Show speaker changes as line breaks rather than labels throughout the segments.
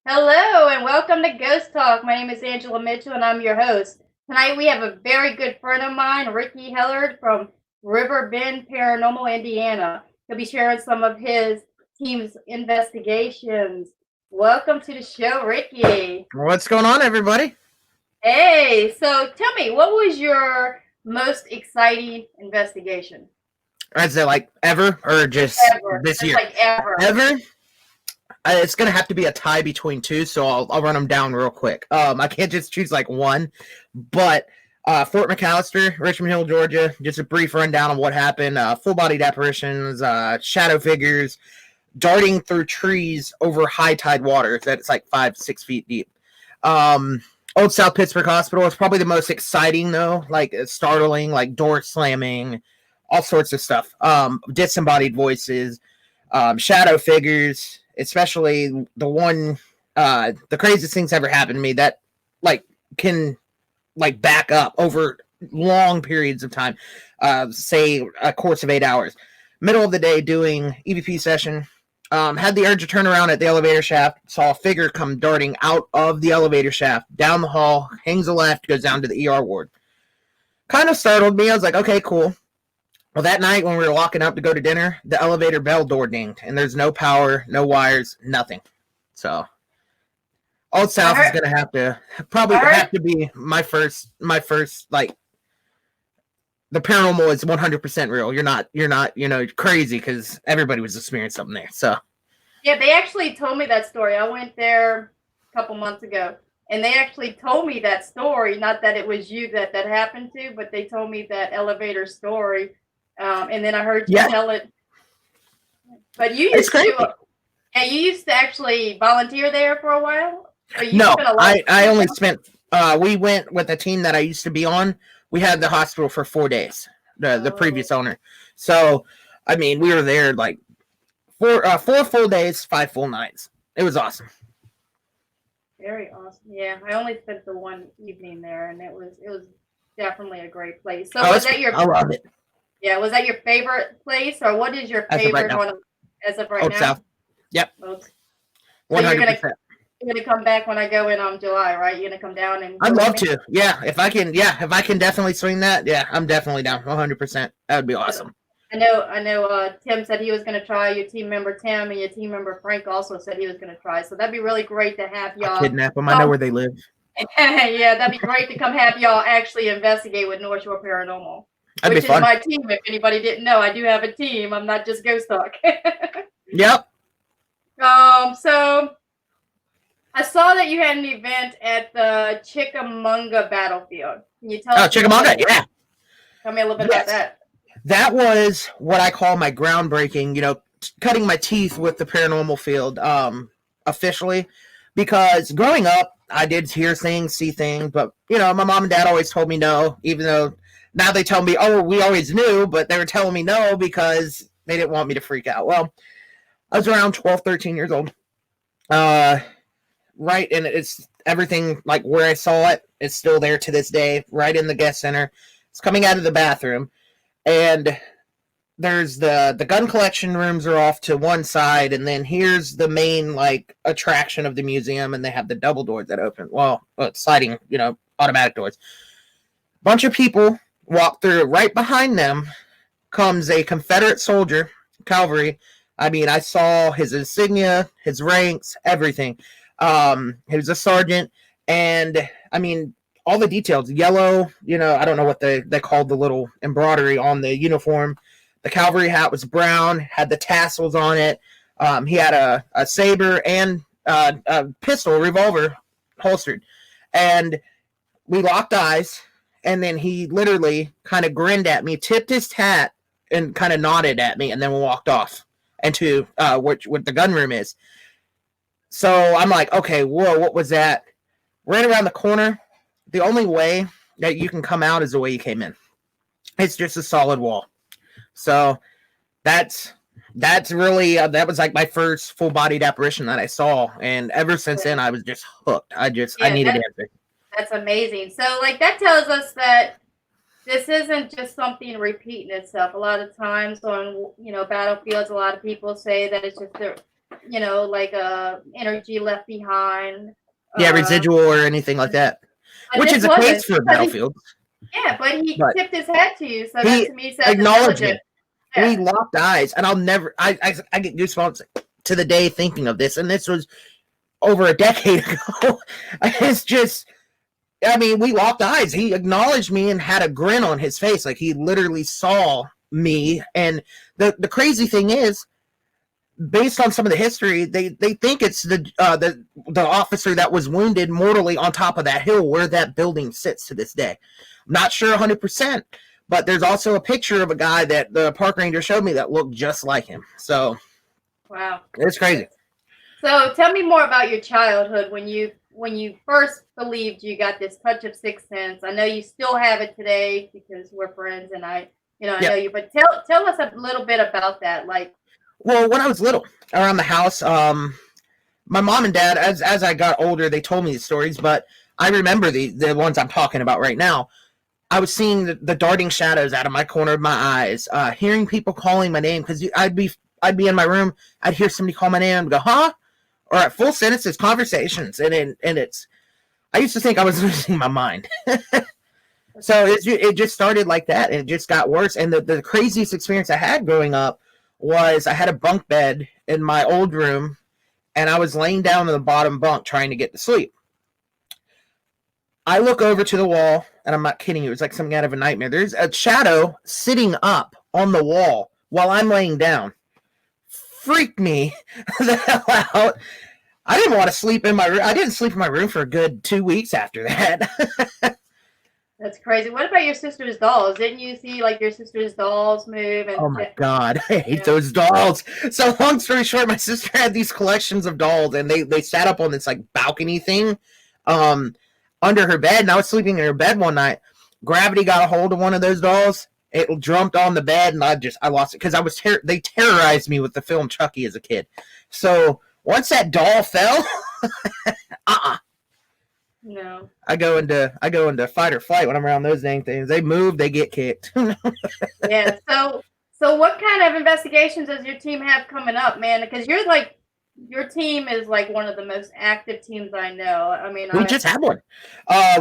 Hello and welcome to Ghost Talk. My name is Angela Mitchell and I'm your host. Tonight we have a very good friend of mine, Ricky Hellard from River Bend Paranormal, Indiana. He'll be sharing some of his team's investigations. Welcome to the show, Ricky.
What's going on, everybody?
Hey, so tell me, what was your most exciting investigation?
Is it like ever or just
Ever.
this
Just
year?
like ever.
Ever? It's gonna have to be a tie between two, so I'll run them down real quick. I can't just choose like one, but Fort McAllister, Richmond Hill, Georgia. Just a brief rundown of what happened. Full-bodied apparitions, shadow figures, darting through trees over high tide water that's like 5-6 feet deep. Old South Pittsburgh Hospital is probably the most exciting though, like startling, like door slamming, all sorts of stuff. Disembodied voices, shadow figures, especially the one, the craziest things ever happened to me that like can like back up over long periods of time, say a course of 8 hours. Middle of the day doing EVP session, had the urge to turn around at the elevator shaft, saw a figure come darting out of the elevator shaft, down the hall, hangs a left, goes down to the ER ward. Kind of startled me. I was like, okay, cool. Well, that night when we were walking up to go to dinner, the elevator bell door dinged, and there's no power, no wires, nothing. So, Old South is gonna have to be my first like. The paranormal is 100% real. You're not crazy because everybody was experiencing something there. So,
yeah, they actually told me that story. I went there a couple months ago, and they actually told me that story. Not that it was you that happened to, but they told me that elevator story. And then I heard you tell it. But you used you used to actually volunteer there for a while?
No, I only spent, we went with a team that I used to be on. We had the hospital for 4 days, the previous owner. So, I mean, we were there like 4 full days, 5 full nights. It was awesome.
Very awesome. Yeah, I only spent the one evening there, and it was definitely a great place. So was that your?
I love it.
Yeah, was that your favorite place, or what is your favorite one as of right now?
South. Yep.
So 100%. You're gonna come back when I go in July, right? You're gonna come down and.
I'd love to. Yeah, if I can definitely swing that. Yeah, I'm definitely down. 100%. That would be awesome.
I know. Tim said he was gonna try. Your team member Tim and your team member Frank also said he was gonna try. So that'd be really great to have y'all.
I'll kidnap them. I know where they live.
Yeah, that'd be great to come have y'all actually investigate with North Shore Paranormal.
That'd
which is my team. If anybody didn't know, I do have a team. I'm not just Ghost Talk.
Yep.
So I saw that you had an event at the Chickamauga battlefield. Can you tell us?
Chickamauga, yeah.
Tell me a little bit about that.
That was what I call my groundbreaking, cutting my teeth with the paranormal field, officially. Because growing up, I did hear things, see things, but, my mom and dad always told me no, even though now they tell me, oh, we always knew, but they were telling me no because they didn't want me to freak out. Well, I was around 12, 13 years old. Right, and it's everything like where I saw it. It's still there to this day, right in the guest center. It's coming out of the bathroom, and there's the gun collection rooms are off to one side, and then here's the main like attraction of the museum, and they have the double doors that open. Well, sliding, automatic doors. Bunch of people walk through. Right behind them comes a Confederate soldier, cavalry. I mean, I saw his insignia, his ranks, everything. He was a sergeant, and I mean, all the details, yellow, I don't know what they called the little embroidery on the uniform. The cavalry hat was brown, had the tassels on it. He had a saber and a pistol, revolver holstered. And we locked eyes, and then he literally kind of grinned at me, tipped his hat, and kind of nodded at me, and then walked off into what the gun room is. So I'm like, okay, whoa, what was that? Ran around the corner. The only way that you can come out is the way you came in. It's just a solid wall. So that's really, that was like my first full-bodied apparition that I saw. And ever since then, I was just hooked. I needed answers.
That's amazing. So, like, that tells us that this isn't just something repeating itself. A lot of times on, battlefields, a lot of people say that it's just like energy left behind.
Yeah, residual or anything like that,
But
which
this
is the
wasn't
case for
because
Battlefield.
yeah, but he
But
tipped his hat to you, so that
he
to me says
acknowledged
intelligent.
me. We
Yeah.
locked eyes, and I'll never. I get goosebumps to the day thinking of this, and this was over a decade ago. It's just, I mean, we locked eyes. He acknowledged me and had a grin on his face, like he literally saw me. And the crazy thing is, based on some of the history, they think it's the officer that was wounded mortally on top of that hill where that building sits to this day. I'm not sure 100%, but there's also a picture of a guy that the park ranger showed me that looked just like him. So,
Wow.
it's crazy.
So tell me more about your childhood when you first believed you got this touch of sixth sense. I know you still have it today because we're friends, and I know you. But tell us a little bit about that. Like,
well, when I was little, around the house, my mom and dad, as I got older, they told me these stories, but I remember the ones I'm talking about right now. I was seeing the darting shadows out of my corner of my eyes, hearing people calling my name, because I'd be in my room, I'd hear somebody call my name, and go, huh? Or at full sentences, conversations, and it's. I used to think I was losing my mind. So it just started like that, and it just got worse. And the craziest experience I had growing up was I had a bunk bed in my old room, and I was laying down in the bottom bunk trying to get to sleep. I look over to the wall, and I'm not kidding you, it was like something out of a nightmare. There's a shadow sitting up on the wall while I'm laying down. Freaked me the hell out. I didn't want to sleep in my room. I didn't sleep in my room for a good 2 weeks after that.
that's crazy. What about your sister's dolls? Didn't you see like your sister's dolls move? And
Oh my god, I hate those dolls. So long story short, my sister had these collections of dolls, and they sat up on this like balcony thing, under her bed. And I was sleeping in her bed one night. Gravity got a hold of one of those dolls. It jumped on the bed, and I lost it because they terrorized me with the film Chucky as a kid. So once that doll fell,
no.
I go into fight or flight when I'm around those dang things. They move, they get kicked.
Yeah. So what kind of investigations does your team have coming up, man? Because your team is like one of the most active teams I know. I mean,
We just had one.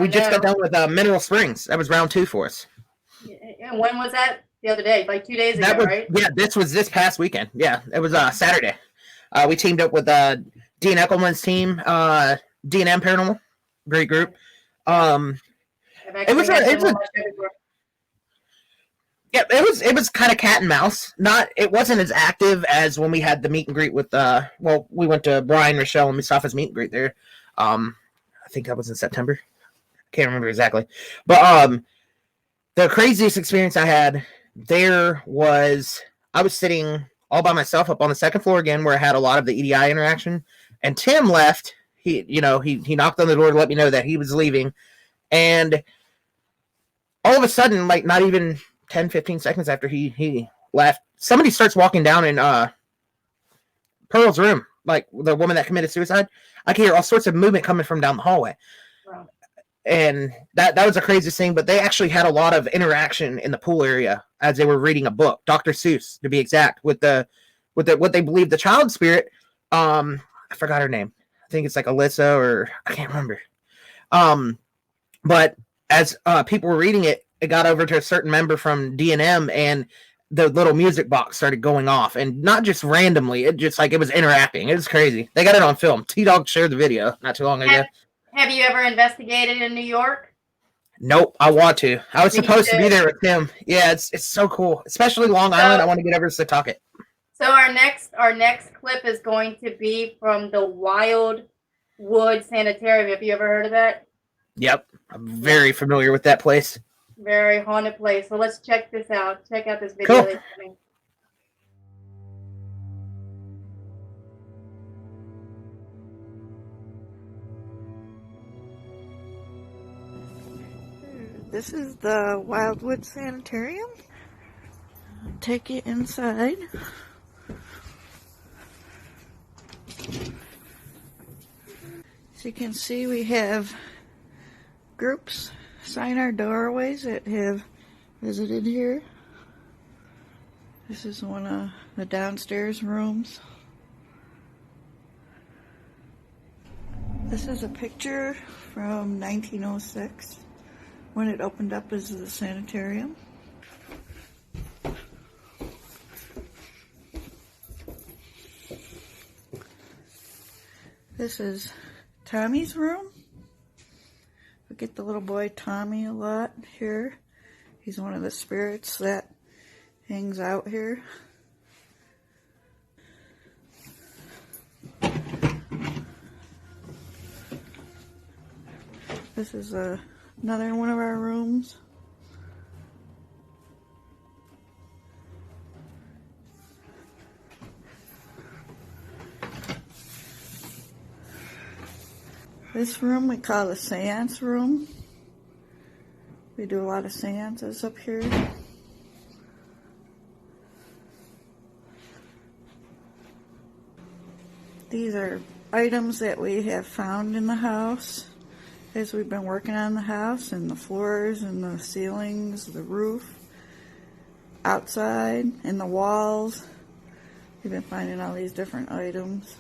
We just got done with Mineral Springs. That was round 2 for us.
And when was that? The other day, like 2 days ago, right?
Yeah, this was this past weekend. Yeah, it was Saturday. We teamed up with Dean Eckelman's team, D&M Paranormal, great group. It was kind of cat and mouse. It wasn't as active as when we had the meet and greet with we went to Brian, Rochelle, and Mustafa's meet and greet there. I think that was in September. Can't remember exactly, but the craziest experience I had there was I was sitting all by myself up on the second floor again, where I had a lot of the EDI interaction, and Tim left. He knocked on the door to let me know that he was leaving, and all of a sudden, like not even 10-15 seconds after he left, somebody starts walking down in Pearl's room, like the woman that committed suicide. I can hear all sorts of movement coming from down the hallway.
Wow.
And that was the craziest thing, but they actually had a lot of interaction in the pool area as they were reading a book, Dr. Seuss to be exact, with what they believe the child spirit. I forgot her name. I think it's like Alyssa, or I can't remember. But as people were reading it, it got over to a certain member from D&M, and the little music box started going off, and not just randomly. It just it was interacting. It was crazy. They got it on film. T-Dog shared the video not too long ago.
Have you ever investigated in New York?
Nope, I want to. I was supposed to be there with him. Yeah, it's so cool, especially Long Island. I want to get over to Setauket.
So our next clip is going to be from the Wildwood Sanitarium. Have you ever heard of that?
Yep, I'm very familiar with that place.
Very haunted place. So let's check this out. Check out this video.
Cool.
This is the Wildwood Sanitarium. I'll take you inside. As you can see, we have groups sign our doorways that have visited here. This is one of the downstairs rooms. This is a picture from 1906 when it opened up as the sanitarium. This is Tommy's room. We get the little boy Tommy a lot here. He's one of the spirits that hangs out here. This is another one of our rooms. This room we call the seance room. We do a lot of seances up here. These are items that we have found in the house as we've been working on the house, and the floors and the ceilings, the roof, outside, and the walls. We've been finding all these different items.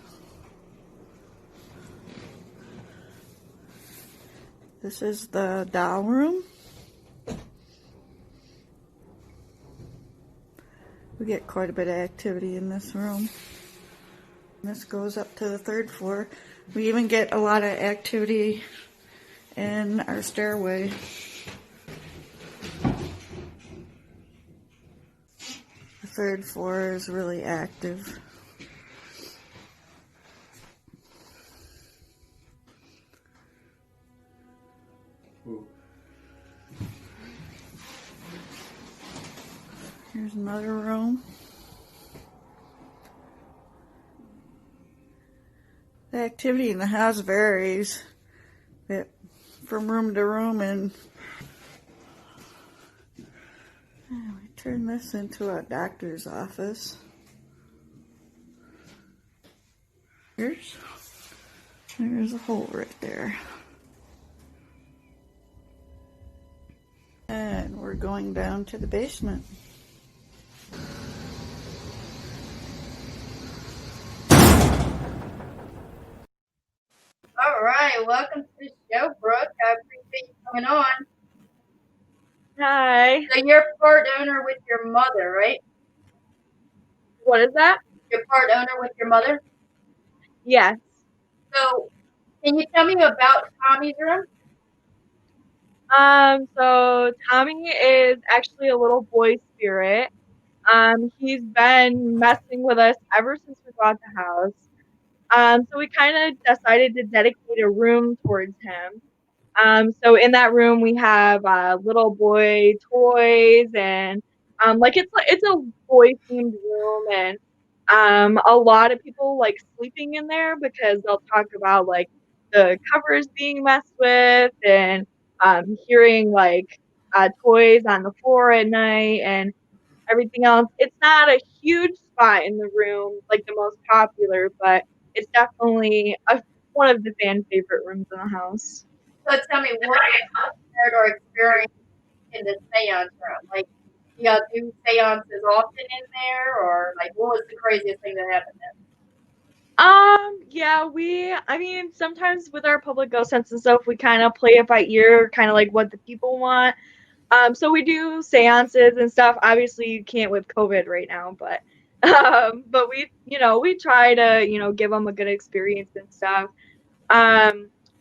This is the doll room. We get quite a bit of activity in this room. This goes up to the 3rd floor. We even get a lot of activity in our stairway. The 3rd floor is really active. Here's another room. The activity in the house varies from room to room, and we turn this into a doctor's office. There's a hole right there. And we're going down to the basement.
All right, welcome to the show, Brooke. I appreciate you coming on.
Hi.
So you're part owner with your mother, right?
What is that?
You're part owner with your mother?
Yes.
So can you tell me about Tommy's room?
So Tommy is actually a little boy spirit. He's been messing with us ever since we bought the house. So we kind of decided to dedicate a room towards him. So in that room we have little boy toys, and it's a boy themed room, and a lot of people like sleeping in there because they'll talk about like the covers being messed with, and hearing like toys on the floor at night and everything else. It's not a huge spot in the room, like the most popular, but it's definitely one of the fan favorite rooms in the house.
So tell me, what have you heard or experienced in the seance room? Like, you all do seances often in there, or like, what was the craziest thing that happened there?
Yeah, sometimes with our public ghost hunts and stuff, we kind of play it by ear, kind of like what the people want. So we do seances and stuff. Obviously, you can't with COVID right now, but we try to, give them a good experience and stuff.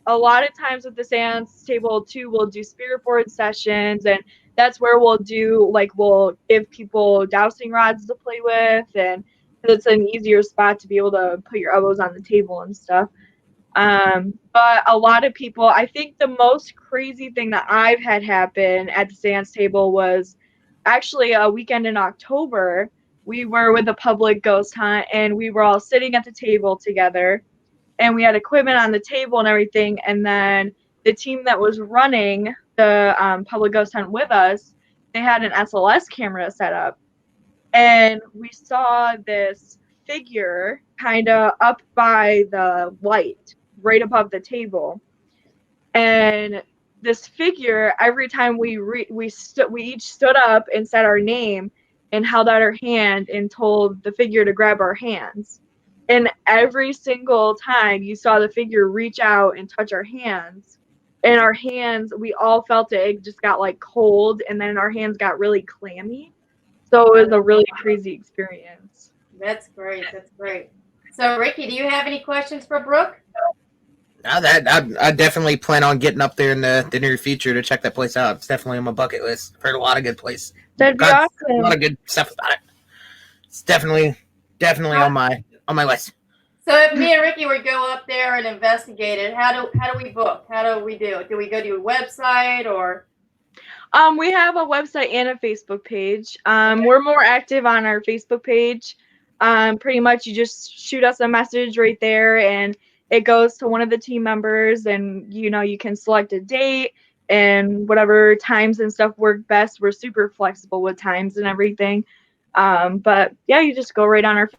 A lot of times with the seance table too, we'll do spirit board sessions, and that's where we'll give people dowsing rods to play with, and it's an easier spot to be able to put your elbows on the table and stuff. But a lot of people, I think the most crazy thing that I've had happen at the seance table was actually a weekend in October. We were with a public ghost hunt, and we were all sitting at the table together, and we had equipment on the table and everything. And then the team that was running the public ghost hunt with us, they had an SLS camera set up, and we saw this figure kind of up by the light right above the table. And this figure, every time we each stood up and said our name and held out our hand and told the figure to grab our hands. And every single time you saw the figure reach out and touch our hands, and our hands, we all felt it. It just got like cold, and then our hands got really clammy. So it was a really crazy experience.
That's great. That's great. So, Ricky, do you have any questions for Brooke?
Now that I definitely plan on getting up there in the near future to check that place out. It's definitely on my bucket list. I've heard a lot of good place.
That'd be
Got a
awesome.
lot of good stuff about it. It's definitely on my list.
So if me and Ricky would go up there and investigate it, how do we book? How do we do it? Do we go to a website or?
We have a website and a Facebook page. We're more active on our Facebook page. Pretty much you just shoot us a message right there and it goes to one of the team members, and you can select a date and whatever times and stuff work best. We're super flexible with times and everything. But yeah, you just go right on our,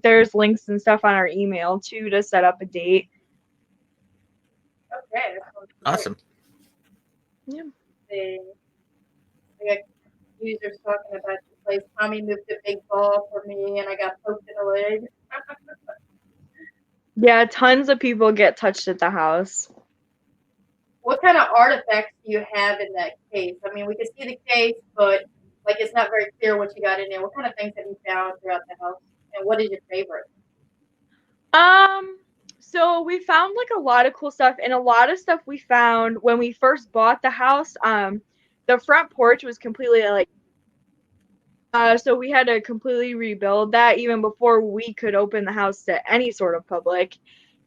there's links and stuff on our email too to set up a date.
Okay.
Awesome.
Yeah.
We got users talking about the place. Tommy moved a big ball for me and I got poked in the leg.
Yeah, tons of people get touched at the house.
What kind of artifacts do you have in that case? I mean, we can see the case, but like it's not very clear what you got in there. What kind of things have you found throughout the house? And what is your favorite?
So we found like a lot of cool stuff, and a lot of stuff we found when we first bought the house. The front porch was completely like, so we had to completely rebuild that even before we could open the house to any sort of public.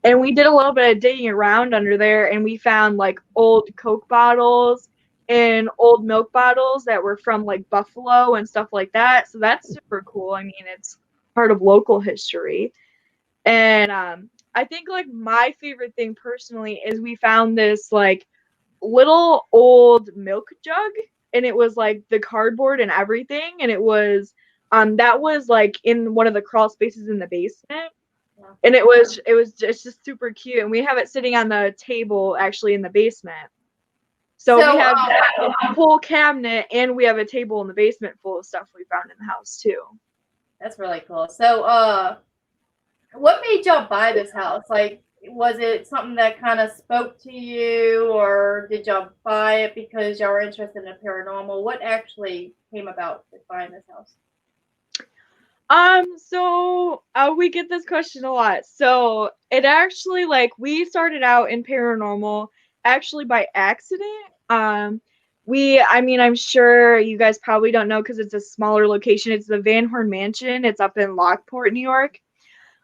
And we did a little bit of digging around under there, and we found like old Coke bottles and old milk bottles that were from like Buffalo and stuff like that. So that's super cool. I mean, it's part of local history. And I think like my favorite thing personally is we found this like little old milk jug, and it was like the cardboard and everything, and it was that was like in one of the crawl spaces in the basement. And it's just super cute, and we have it sitting on the table actually in the basement. So we have a whole cabinet, and we have a table in the basement full of stuff we found in the house too.
That's really cool. So what made y'all buy this house? Like, was it something that kind of spoke to you, or did y'all buy it because y'all were interested in the paranormal? What actually came about with buying this house?
So we get this question a lot. So it actually, like, we started out in paranormal actually by accident. I'm sure you guys probably don't know because it's a smaller location. It's the Van Horn Mansion. It's up in Lockport, New York.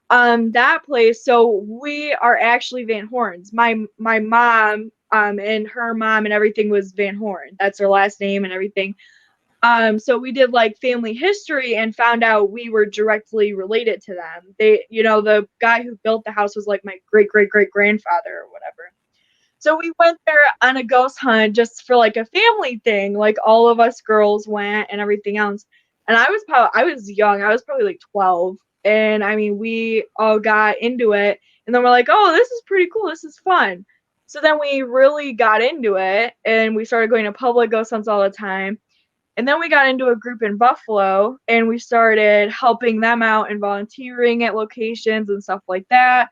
That place. So we are actually Van Horns. My mom, and her mom and everything was Van Horn. That's her last name and everything. So we did like family history and found out we were directly related to them. The guy who built the house was like my great great great grandfather or whatever. So we went there on a ghost hunt just for like a family thing. Like all of us girls went and everything else. And I was young. I was probably like 12. And I mean, we all got into it. And then we're like, oh, this is pretty cool. This is fun. So then we really got into it and we started going to public ghost hunts all the time. And then we got into a group in Buffalo and we started helping them out and volunteering at locations and stuff like that.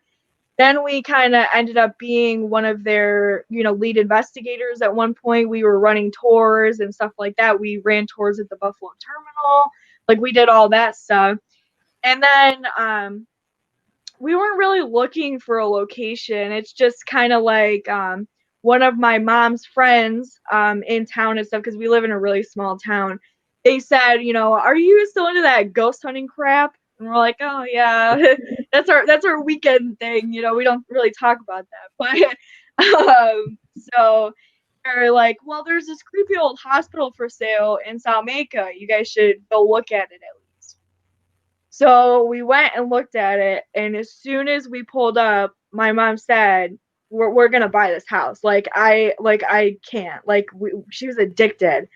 Then we kind of ended up being one of their, lead investigators at one point. We were running tours and stuff like that. We ran tours at the Buffalo terminal. Like we did all that stuff. And then we weren't really looking for a location. It's just kind of like one of my mom's friends in town and stuff, because we live in a really small town. They said, are you still into that ghost hunting crap? And we're like, oh yeah, that's our weekend thing. We don't really talk about that. But so they're like, well, there's this creepy old hospital for sale in Salmaca. You guys should go look at it at least. So we went and looked at it, and as soon as we pulled up, my mom said, we're gonna buy this house. I can't. She was addicted.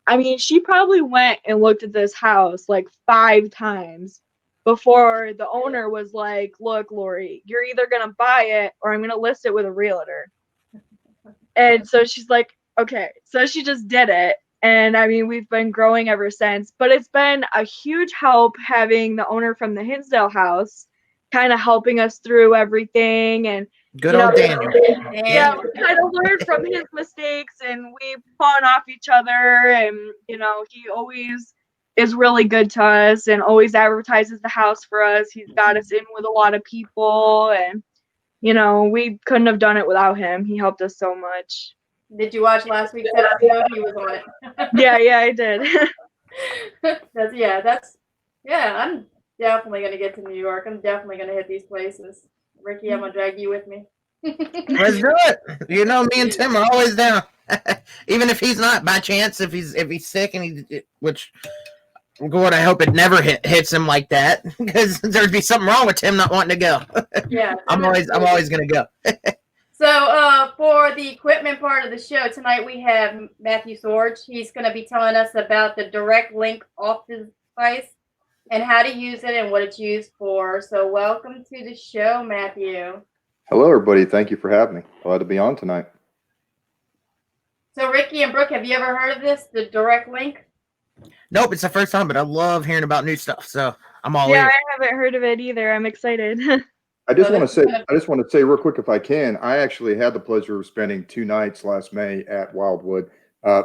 I mean, she probably went and looked at this house like 5 times before the owner was like, look, Lori, you're either gonna buy it or I'm gonna list it with a realtor. And so she's like, okay. So she just did it. And I mean, we've been growing ever since, but it's been a huge help having the owner from the Hinsdale house kind of helping us through everything. And,
Good
you know,
old Daniel.
yeah, we kind of learned from his mistakes and we pawn off each other. And, you know, he always is really good to us and always advertises the house for us. He's got us in with a lot of people. And, you know, we couldn't have done it without him. He helped us so much.
Did you watch last week's episode? He was on it.
Yeah, I did.
I'm definitely gonna get to New York. I'm definitely gonna hit these places. Ricky, I'm gonna drag you with me.
Let's do it. You know, me and Tim are always down. Even if he's not, by chance, if he's sick and which, God, I hope it never hits him like that, because there'd be something wrong with Tim not wanting to go.
Yeah,
I'm always gonna go.
So for the equipment part of the show tonight, we have Matthew Sorge. He's going to be telling us about the direct link off the device and how to use it and what it's used for. So welcome to the show, Matthew.
Hello, everybody. Thank you for having me. Glad to be on tonight.
So Ricky and Brooke, have you ever heard of this, the direct link?
Nope, it's the first time, but I love hearing about new stuff, so I'm all
Yeah,
ears.
I haven't heard of it either. I'm excited.
I just want to say real quick, if I can, I actually had the pleasure of spending 2 nights last May at Wildwood.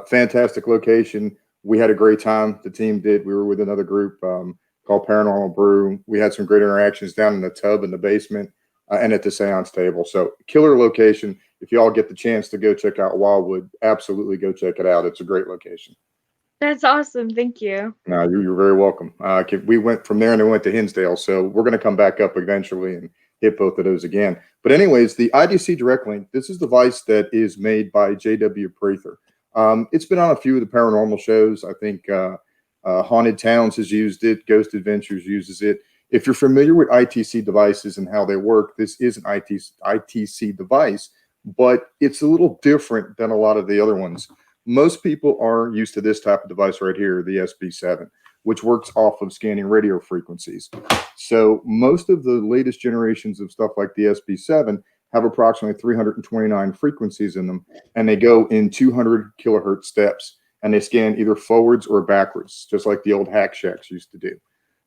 Fantastic location. We had a great time. The team did. We were with another group called Paranormal Brew. We had some great interactions down in the tub in the basement and at the seance table. So killer location. If you all get the chance to go check out Wildwood, absolutely go check it out. It's a great location.
That's awesome. Thank you.
No, you're very welcome. We went from there and then went to Hinsdale. So we're going to come back up eventually and hit both of those again. But anyways, the IDC Direct Link, this is a device that is made by J.W. Prather. It's been on a few of the paranormal shows. I think Haunted Towns has used it. Ghost Adventures uses it. If you're familiar with ITC devices and how they work, this is an ITC device, but it's a little different than a lot of the other ones. Most people are used to this type of device right here, the SB7, which works off of scanning radio frequencies. So most of the latest generations of stuff like the SB7 have approximately 329 frequencies in them, and they go in 200 kilohertz steps, and they scan either forwards or backwards, just like the old hack shacks used to do.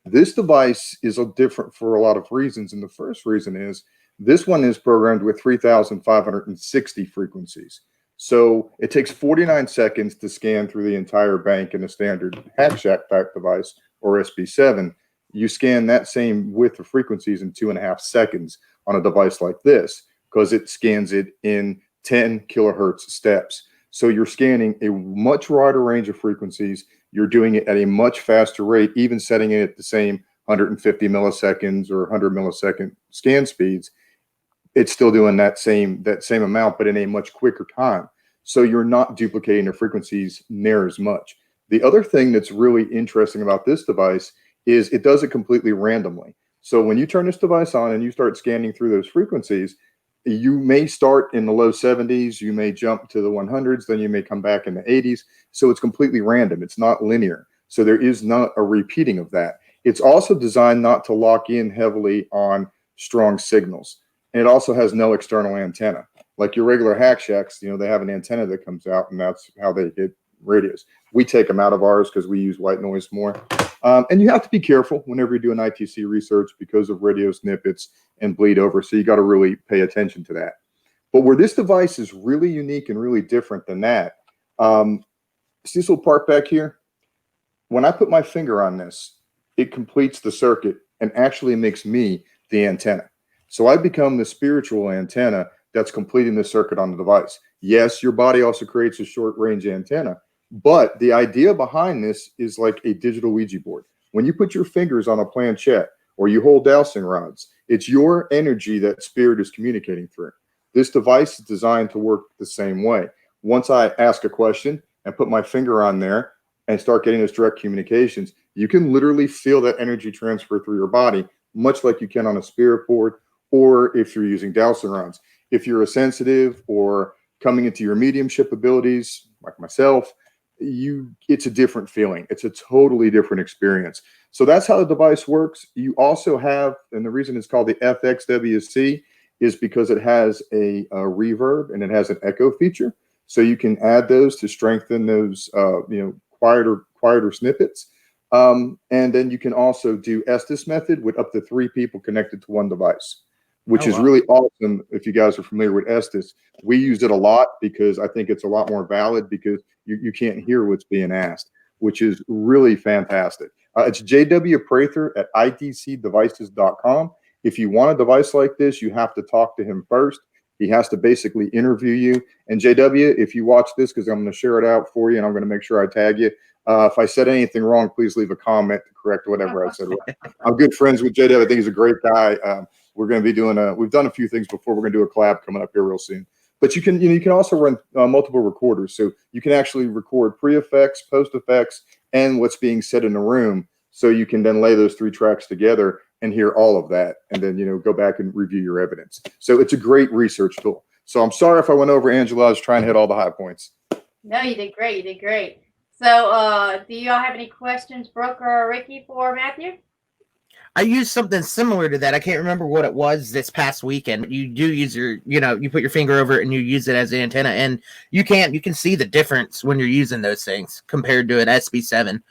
This device is different for a lot of reasons, and the first reason is this one is programmed with 3,560 frequencies. So it takes 49 seconds to scan through the entire bank in a standard hack shack type device or SB7. You scan that same width of frequencies in 2.5 seconds on a device like this, because it scans it in 10 kilohertz steps. So you're scanning a much wider range of frequencies. You're doing it at a much faster rate, even setting it at the same 150 milliseconds or 100 millisecond scan speeds. It's still doing that same amount, but in a much quicker time. So you're not duplicating the frequencies near as much. The other thing that's really interesting about this device is it does it completely randomly. So when you turn this device on and you start scanning through those frequencies, you may start in the low 70s, you may jump to the 100s, then you may come back in the 80s. So it's completely random. It's not linear. So there is not a repeating of that. It's also designed not to lock in heavily on strong signals. And it also has no external antenna. Like your regular hack shacks, they have an antenna that comes out, and that's how they hit radios. We take them out of ours because we use white noise more. And you have to be careful whenever you do an ITC research because of radio snippets and bleed over. So you got to really pay attention to that. But where this device is really unique and really different than that, see this little part back here? When I put my finger on this, it completes the circuit and actually makes me the antenna. So I become the spiritual antenna that's completing the circuit on the device. Yes, your body also creates a short range antenna, but the idea behind this is like a digital Ouija board. When you put your fingers on a planchette or you hold dowsing rods, it's your energy that spirit is communicating through. This device is designed to work the same way. Once I ask a question and put my finger on there and start getting those direct communications, you can literally feel that energy transfer through your body, much like you can on a spirit board, or if you're using dowsing rods. If you're a sensitive or coming into your mediumship abilities, like myself, it's a different feeling. It's a totally different experience. So that's how the device works. You also have, and the reason it's called the FXWC is because it has a reverb and it has an echo feature. So you can add those to strengthen those, quieter snippets. And then you can also do Estes method with up to 3 people connected to one device, which is really awesome. If you guys are familiar with Estes, we use it a lot because I think it's a lot more valid because you can't hear what's being asked, which is really fantastic. It's JW Prather at idcdevices.com. If you want a device like this, you have to talk to him first. He has to basically interview you. And JW, if you watch this, because I'm going to share it out for you and I'm going to make sure I tag you. If I said anything wrong, please leave a comment to correct whatever I said. I'm good friends with JW. I think he's a great guy. We're going to be doing we've done a few things before. We're going to do a collab coming up here real soon. But you can also run multiple recorders. So you can actually record pre-effects, post-effects, and what's being said in the room. So you can then lay those 3 tracks together and hear all of that. And then, go back and review your evidence. So it's a great research tool. So I'm sorry if I went over, Angela. I was trying to hit all the high points.
No, you did great. You did great. So do y'all have any questions, Brooke or Ricky, for Matthew?
I used something similar to that. I can't remember what it was this past weekend. You do use you put your finger over it and you use it as the antenna, and you can see the difference when you're using those things compared to an SB7.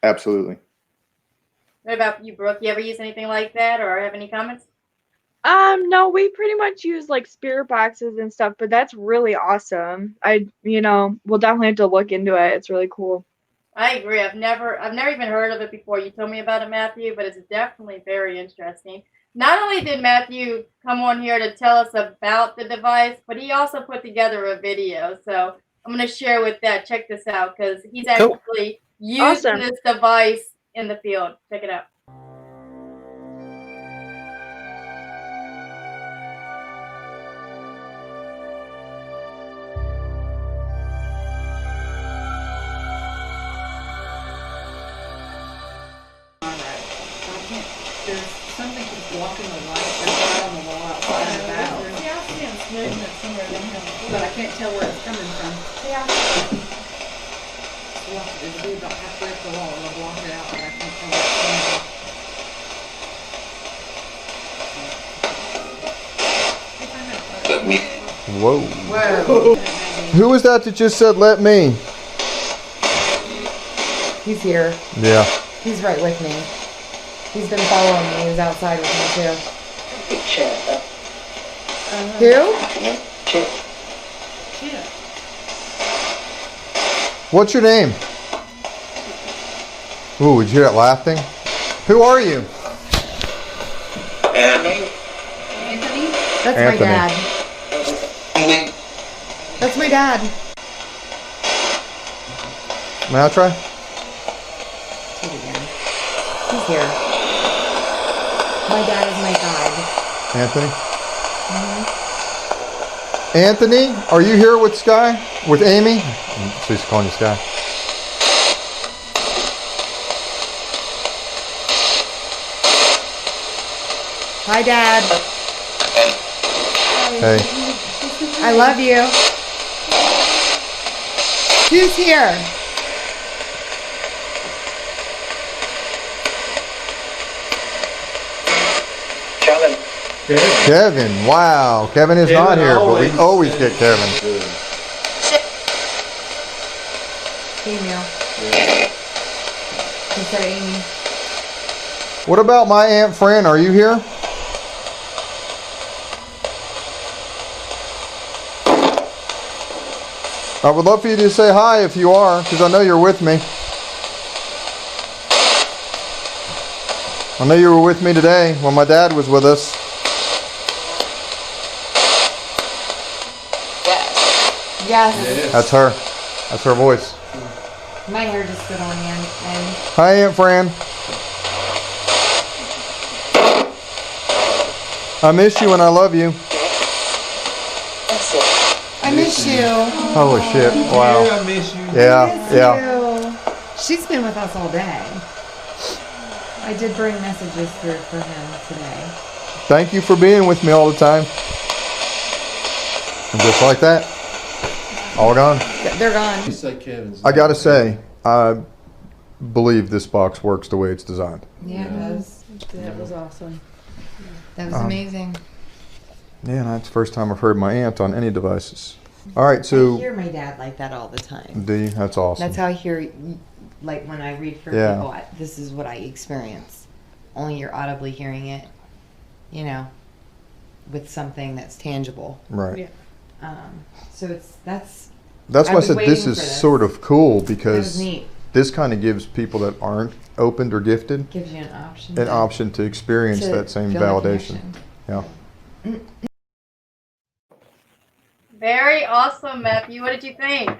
Absolutely.
What about you, Brooke? You ever use anything like that or have any comments?
No, we pretty much use like spirit boxes and stuff, but that's really awesome. We'll definitely have to look into it. It's really cool.
I agree. I've never even heard of it before. You told me about it, Matthew, but it's definitely very interesting. Not only did Matthew come on here to tell us about the device, but he also put together a video. So I'm going to share with that. Check this out because he's actually using this device in the field. Check it out.
There's something keeps blocking the light. There's light on the wall outside of the house. Yeah, I see it's moving it somewhere down here. But I can't tell where it's coming from. Yeah. Block it. There's a dude about halfway up the wall and I'll block it out, but I can't tell where it's coming from.
Whoa.
Whoa.
Who was that just said, let me?
He's here.
Yeah.
He's right with me. He's been following me. He was outside with me too. Who?
What's your name? Ooh, did you hear that laughing? Who are you?
Anthony?
That's
Anthony.
my dad. That's my dad.
May I try?
Do it again. He's here. My dad is my guide.
Anthony? Anthony, are you here with Sky? With Amy? So he's calling you Sky.
Hi, Dad.
Hey.
I love you. Who's here?
Kevin. Wow. Kevin is not here, but we always get Kevin.
Female. He said Amy.
What about my Aunt Fran? Are you here? I would love for you to say hi if you are, because I know you're with me. I know you were with me today when my dad was with us.
Yes.
That's her. That's her voice.
My hair just stood on you. And
Hi, Aunt Fran. I miss you and I love you.
I miss you.
Holy shit. Wow.
I miss you.
Yeah.
She's been with us all day. I did bring messages through for him today.
Thank you for being with me all the time. And just like that, all gone.
They're gone.
You say Kevin's.
I gotta say, I believe this box works the way it's designed.
Yeah, it does.
That was awesome.
That was amazing.
Yeah, and that's the first time I've heard my aunt on any devices. All right,
I
so
hear my dad like that all the time.
do you? That's awesome.
That's how I hear, like when I read for
Yeah.
people, this is what I experience. Only you're audibly hearing it, you know, with something that's tangible.
Right.
Yeah.
So that's
That's
I
why I
was
said
waiting
this
for
is
this.
sort of cool
that was
because
neat.
this kind of gives people that aren't opened or gifted
Gives you an
an option to experience
to
that same
feel the
validation.
connection.
Yeah.
Very awesome, Matthew. What did you think?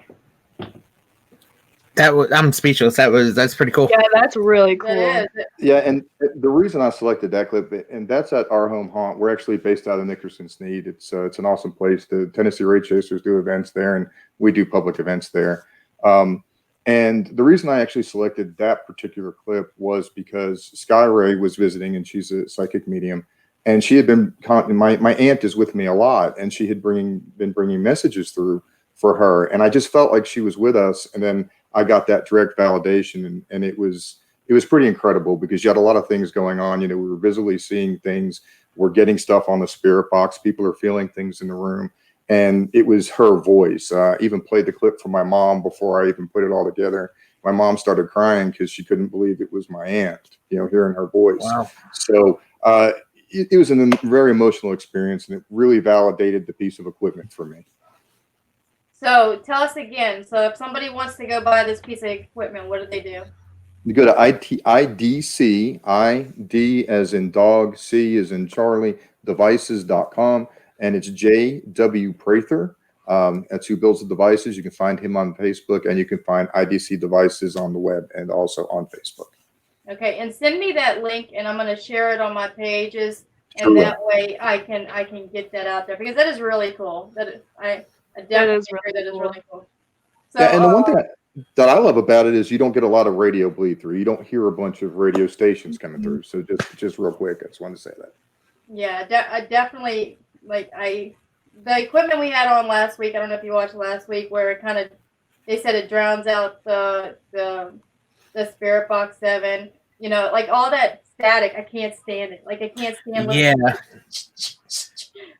I'm speechless. That's pretty cool.
Yeah, that's really cool.
That is.
Yeah, and the reason I selected that clip, and that's at our home haunt. We're actually based out of Nickerson Sneed. It's an awesome place. The Tennessee Race Chasers do events there, and we do public events there. And the reason I actually selected that particular clip was because Sky Ray was visiting, and she's a psychic medium, and she had been my aunt is with me a lot, and she had been bringing messages through for her, and I just felt like she was with us, and then I got that direct validation, and it was pretty incredible because you had a lot of things going on. You know, we were visually seeing things, we're getting stuff on the spirit box, people are feeling things in the room, and it was her voice. Even played the clip for my mom before I even put it all together. My mom started crying because she couldn't believe it was my aunt, you know, hearing her voice.
Wow.
So it was a very emotional experience, and it really validated the piece of equipment for me.
So tell us again. So if somebody wants to go buy this piece of equipment, what do they do?
You go to IDC, ID as in dog, C as in Charlie, devices.com, and it's J.W. Prather. That's who builds the devices. You can find him on Facebook, and you can find IDC devices on the web and also on Facebook.
Okay, and send me that link, and I'm going to share it on my pages, and
Sure.
that way I can get that out there because that is really cool. I definitely
That is
agree.
really
That is
cool.
really cool. So,
Yeah, and the one thing that I love about it is you don't get a lot of radio bleed through. You don't hear a bunch of radio stations coming through. So just real quick, I just wanted to say that.
yeah, I definitely the equipment we had on last week. I don't know if you watched last week, where it they said it drowns out the Spirit Box 7. You know, like all that static. I can't stand it. Like I can't stand.
Yeah.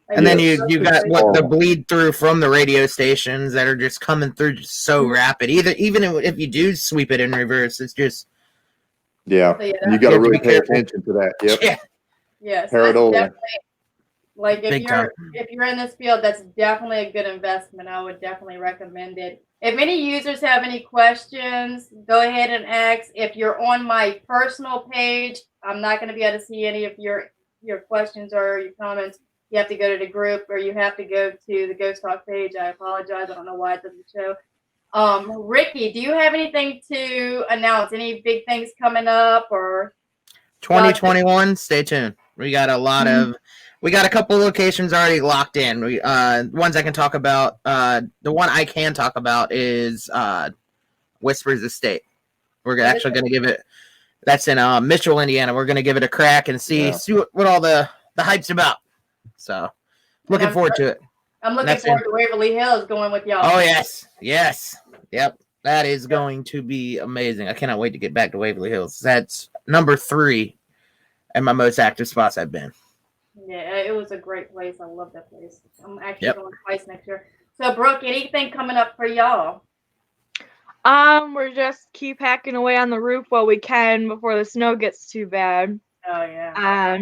Like,
And then
it's
you got
really-
what the bleed through from the radio stations that are just coming through just so rapid. Even if you do sweep it in reverse, it's just
Yeah,
So, yeah,
you got to
have to
really
be
pay
careful.
attention to that. Yep.
yeah.
Yes,
Paradola.
that's definitely like
Big time.
if you're in this field, that's definitely a good investment. I would definitely recommend it. If any users have any questions, go ahead and ask. If you're on my personal page, I'm not going to be able to see any of your questions or your comments. You have to go to the group, or you have to go to the Ghost Talk page. I apologize. I don't know why it doesn't show. Ricky, do you have anything to announce? Any big things coming up or
2021, stay tuned. We got a couple locations already locked in. We ones I can talk about. The one I can talk about is Whispers Estate. We're actually going to give it. That's in Mitchell, Indiana. We're going to give it a crack and see what all the hype's about. So, looking forward to it.
I'm looking forward to Waverly Hills going with y'all.
Oh yes, yep. That is going to be amazing. I cannot wait to get back to Waverly Hills. That's number 3 and my most active spots I've been.
Yeah, it was a great place. I love that place. I'm actually going twice next year. So, Brooke, anything coming up for y'all?
We're just keep hacking away on the roof while we can before the snow gets too bad.
Oh yeah.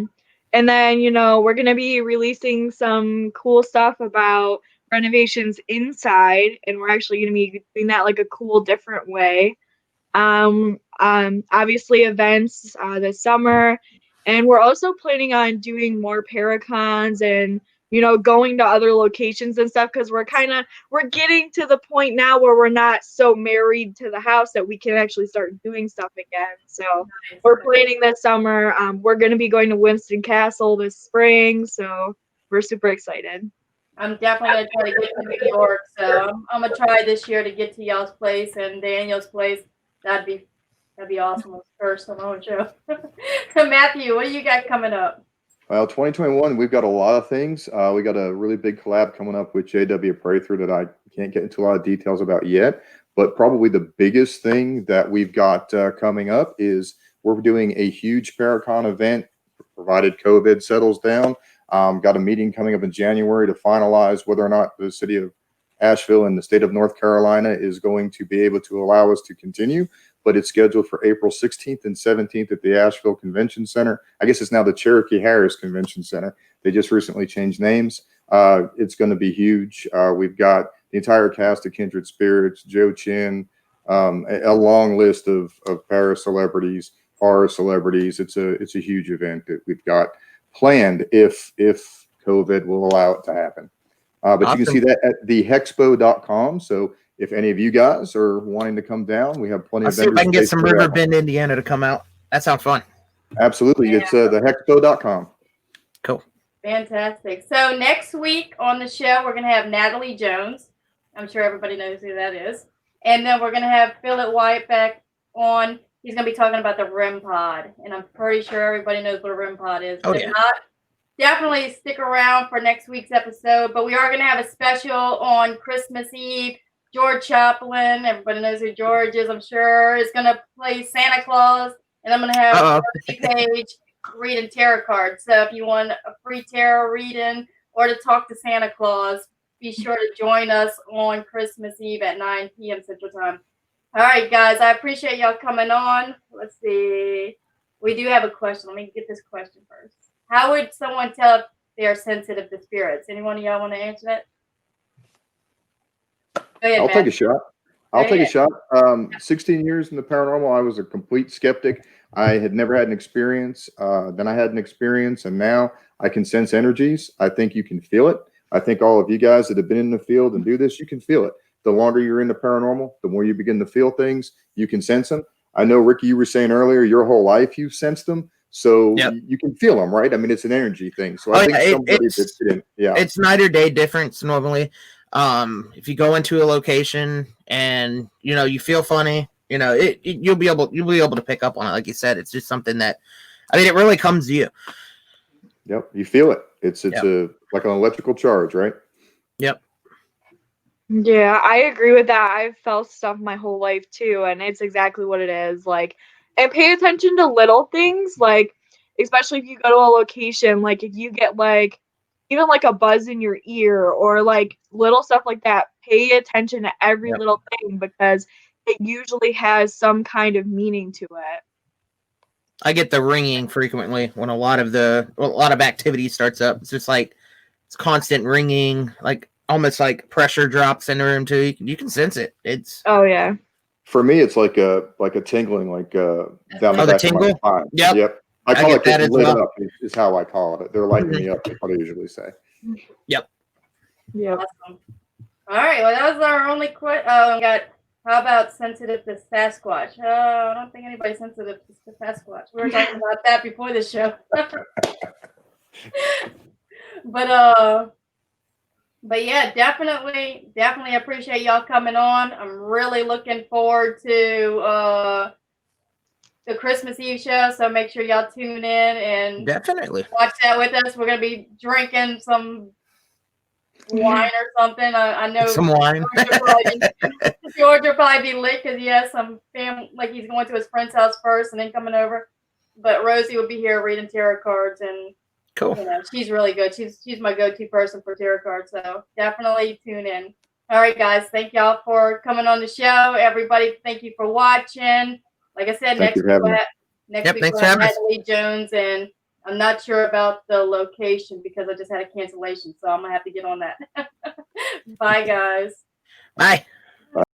And then, we're going to be releasing some cool stuff about renovations inside, and we're actually going to be doing that like a cool, different way. Obviously events this summer, and we're also planning on doing more Paracons and going to other locations and stuff, because we're getting to the point now where we're not so married to the house that we can actually start doing stuff again. So we're planning this summer. We're going to be going to Winston Castle this spring, so we're super excited.
I'm definitely going to try to get to New York, so I'm going to try this year to get to y'all's place and Daniel's place. That'd be awesome. First on our show. Matthew, what do you got coming up?
Well, 2021, we've got a lot of things. We got a really big collab coming up with J.W. Prather that I can't get into a lot of details about yet. But probably the biggest thing that we've got coming up is we're doing a huge Paracon event, provided COVID settles down. Got a meeting coming up in January to finalize whether or not the city of Asheville and the state of North Carolina is going to be able to allow us to continue, but it's scheduled for April 16th and 17th at the Asheville Convention Center. I guess it's now the Cherokee Harris Convention Center. They just recently changed names. It's going to be huge. We've got the entire cast of Kindred Spirits, Joe Chin, a long list of para celebrities, horror celebrities. It's a huge event that we've got planned if COVID will allow it to happen. But
Awesome.
you can see that at thehexpo.com. So if any of you guys are wanting to come down, we have plenty
I'll
of
see if I can get
vendors
some
based
River
around.
Bend, Indiana to come out. That sounds fun.
Absolutely.
Yeah.
It's thehexpo.com.
Cool.
Fantastic. So next week on the show, we're going to have Natalie Jones. I'm sure everybody knows who that is. And then we're going to have Philip Wyatt back on. He's going to be talking about the REM pod. And I'm pretty sure everybody knows what a REM pod is.
Oh,
If
yeah.
not, definitely stick around for next week's episode. But we are going to have a special on Christmas Eve. George Chaplin, everybody knows who George is, I'm sure, is going to play Santa Claus. And I'm going to have Bernie Page reading tarot cards. So if you want a free tarot reading or to talk to Santa Claus, be sure to join us on Christmas Eve at 9 p.m. Central Time. All right, guys, I appreciate y'all coming on. Let's see. We do have a question. Let me get this question first. How would someone tell if they are sensitive to spirits? Anyone of y'all want to answer that? Go ahead,
I'll
Matt.
take a shot. I'll
Go
take a
ahead.
shot. 16 years in the paranormal, I was a complete skeptic. I had never had an experience. Then I had an experience, and now I can sense energies. I think you can feel it. I think all of you guys that have been in the field and do this, you can feel it. The longer you're in the paranormal, the more you begin to feel things. You can sense them. I know, Ricky, you were saying earlier, your whole life you've sensed them. So
Yep.
you can feel them, right? I mean, it's an energy thing. So I think somebody that's
It's night or day difference normally. If you go into a location and you feel funny, you'll be able to pick up on it. Like you said, it's just something that, it really comes to you.
Yep, you feel it. It's like an electrical charge, right?
Yep.
Yeah, I agree with that. I've felt stuff my whole life too, and it's exactly what it is. Like, and pay attention to little things, like, especially if you go to a location, like if you get like even like a buzz in your ear or like little stuff like that, pay attention to every
Yep.
little thing because it usually has some kind of meaning to it.
I get the ringing frequently when a lot of activity starts up. It's just like it's constant ringing, like almost like pressure drops in the room too. You can sense it. It's
Oh yeah.
For me, it's like a tingling, like down the
Oh, the
back of
tingle?
my spine.
Yep.
I call
get
it
that
getting
as
lit
well.
up. Is how I call it. They're lighting me up. Is what I usually say.
Yep.
Awesome. All right. Well, that was our only question. Oh, we got. How about sensitive to Sasquatch? I don't think anybody's sensitive to Sasquatch. We were talking about that before the show. But yeah, definitely appreciate y'all coming on. I'm really looking forward to the Christmas Eve show. So make sure y'all tune in and
definitely
watch that with us. We're gonna be drinking some wine or something. I know
some wine.
George will probably be lit because he has some family, like he's going to his friend's house first and then coming over. But Rosie will be here reading tarot cards, and
Cool.
she's really good. She's my go-to person for tarot cards, so definitely tune in. All right, guys, thank y'all for coming on the show. Everybody, thank you for watching. Like I said, next week we'll have Natalie Jones, and I'm not sure about the location because I just had a cancellation, so I'm gonna have to get on that. Bye, guys.
Bye.